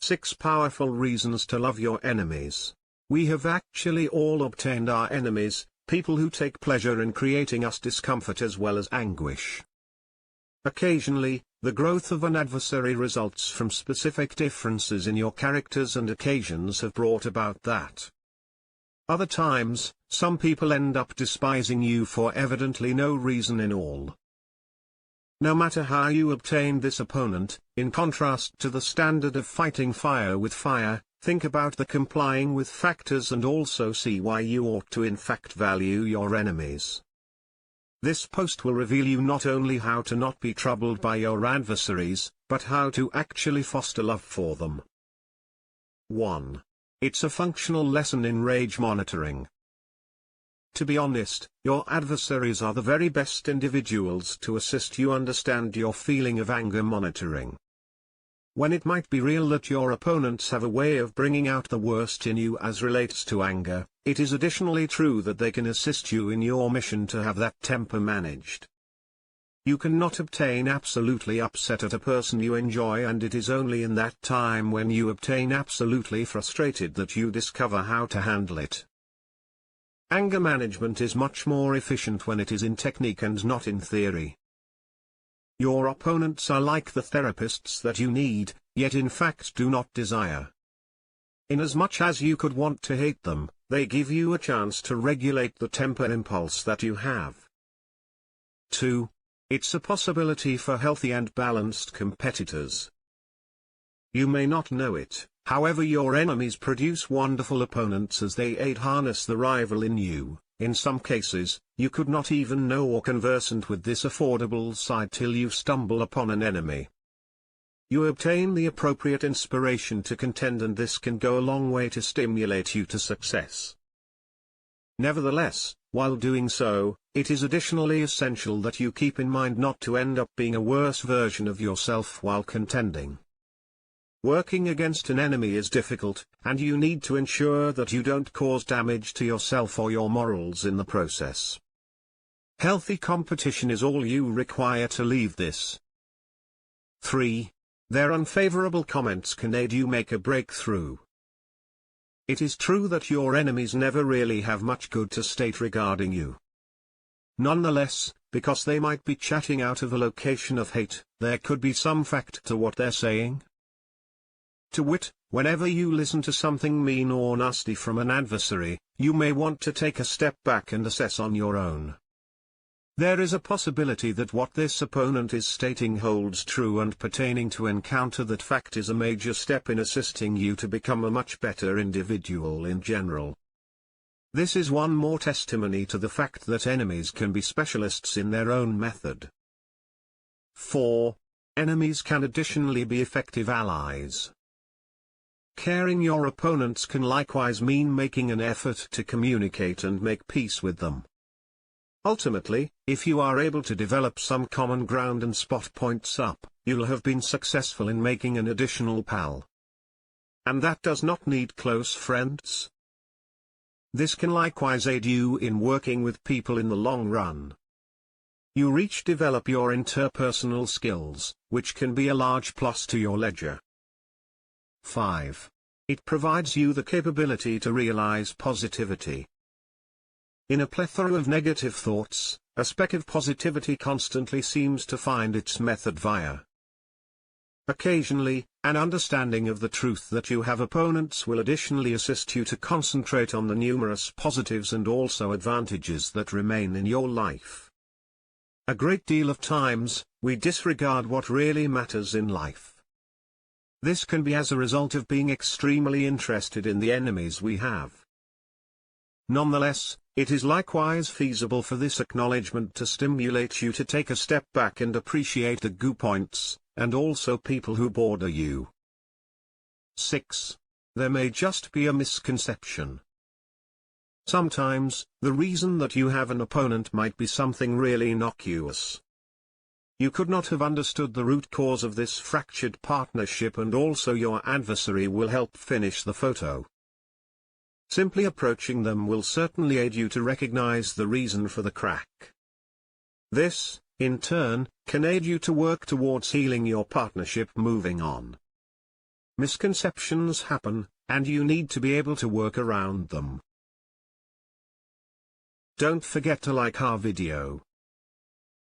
6 powerful reasons to love your enemies. We have actually all obtained our enemies, people who take pleasure in creating us discomfort as well as anguish. Occasionally, the growth of an adversary results from specific differences in your characters, and occasions have brought about that. Other times, some people end up despising you for evidently no reason in all. No matter how you obtained this opponent, in contrast to the standard of fighting fire with fire, think about the complying with factors and also see why you ought to in fact value your enemies. This post will reveal you not only how to not be troubled by your adversaries, but how to actually foster love for them. 1. It's a functional lesson in rage monitoring. To be honest, your adversaries are the very best individuals to assist you understand your feeling of anger monitoring. When it might be real that your opponents have a way of bringing out the worst in you as relates to anger, it is additionally true that they can assist you in your mission to have that temper managed. You cannot obtain absolutely upset at a person you enjoy, and it is only in that time when you obtain absolutely frustrated that you discover how to handle it. Anger management is much more efficient when it is in technique and not in theory. Your opponents are like the therapists that you need, yet in fact do not desire. Inasmuch as you could want to hate them, they give you a chance to regulate the temper impulse that you have. 2. It's a possibility for healthy and balanced competitors. You may not know it, however your enemies produce wonderful opponents as they aid harness the rival in you. In some cases, you could not even know or conversant with this affordable side till you stumble upon an enemy. You obtain the appropriate inspiration to contend, and this can go a long way to stimulate you to success. Nevertheless, while doing so, it is additionally essential that you keep in mind not to end up being a worse version of yourself while contending. Working against an enemy is difficult, and you need to ensure that you don't cause damage to yourself or your morals in the process. Healthy competition is all you require to leave this. 3. Their unfavorable comments can aid you make a breakthrough. It is true that your enemies never really have much good to state regarding you. Nonetheless, because they might be chatting out of a location of hate, there could be some fact to what they're saying. To wit, whenever you listen to something mean or nasty from an adversary, you may want to take a step back and assess on your own. There is a possibility that what this opponent is stating holds true, and pertaining to encounter that fact is a major step in assisting you to become a much better individual in general. This is one more testimony to the fact that enemies can be specialists in their own method. 4. Enemies can additionally be effective allies. Caring your opponents can likewise mean making an effort to communicate and make peace with them. Ultimately, if you are able to develop some common ground and spot points up, you'll have been successful in making an additional pal. And that does not need close friends. This can likewise aid you in working with people in the long run. You develop your interpersonal skills, which can be a large plus to your ledger. 5. It provides you the capability to realize positivity. In a plethora of negative thoughts, a speck of positivity constantly seems to find its method via. Occasionally, an understanding of the truth that you have opponents will additionally assist you to concentrate on the numerous positives and also advantages that remain in your life. A great deal of times, we disregard what really matters in life. This can be as a result of being extremely interested in the enemies we have. Nonetheless, it is likewise feasible for this acknowledgement to stimulate you to take a step back and appreciate the good points, and also people who border you. 6. There may just be a misconception. Sometimes, the reason that you have an opponent might be something really innocuous. You could not have understood the root cause of this fractured partnership, and also your adversary will help finish the photo. Simply approaching them will certainly aid you to recognize the reason for the crack. This, in turn, can aid you to work towards healing your partnership moving on. Misconceptions happen, and you need to be able to work around them. Don't forget to like our video.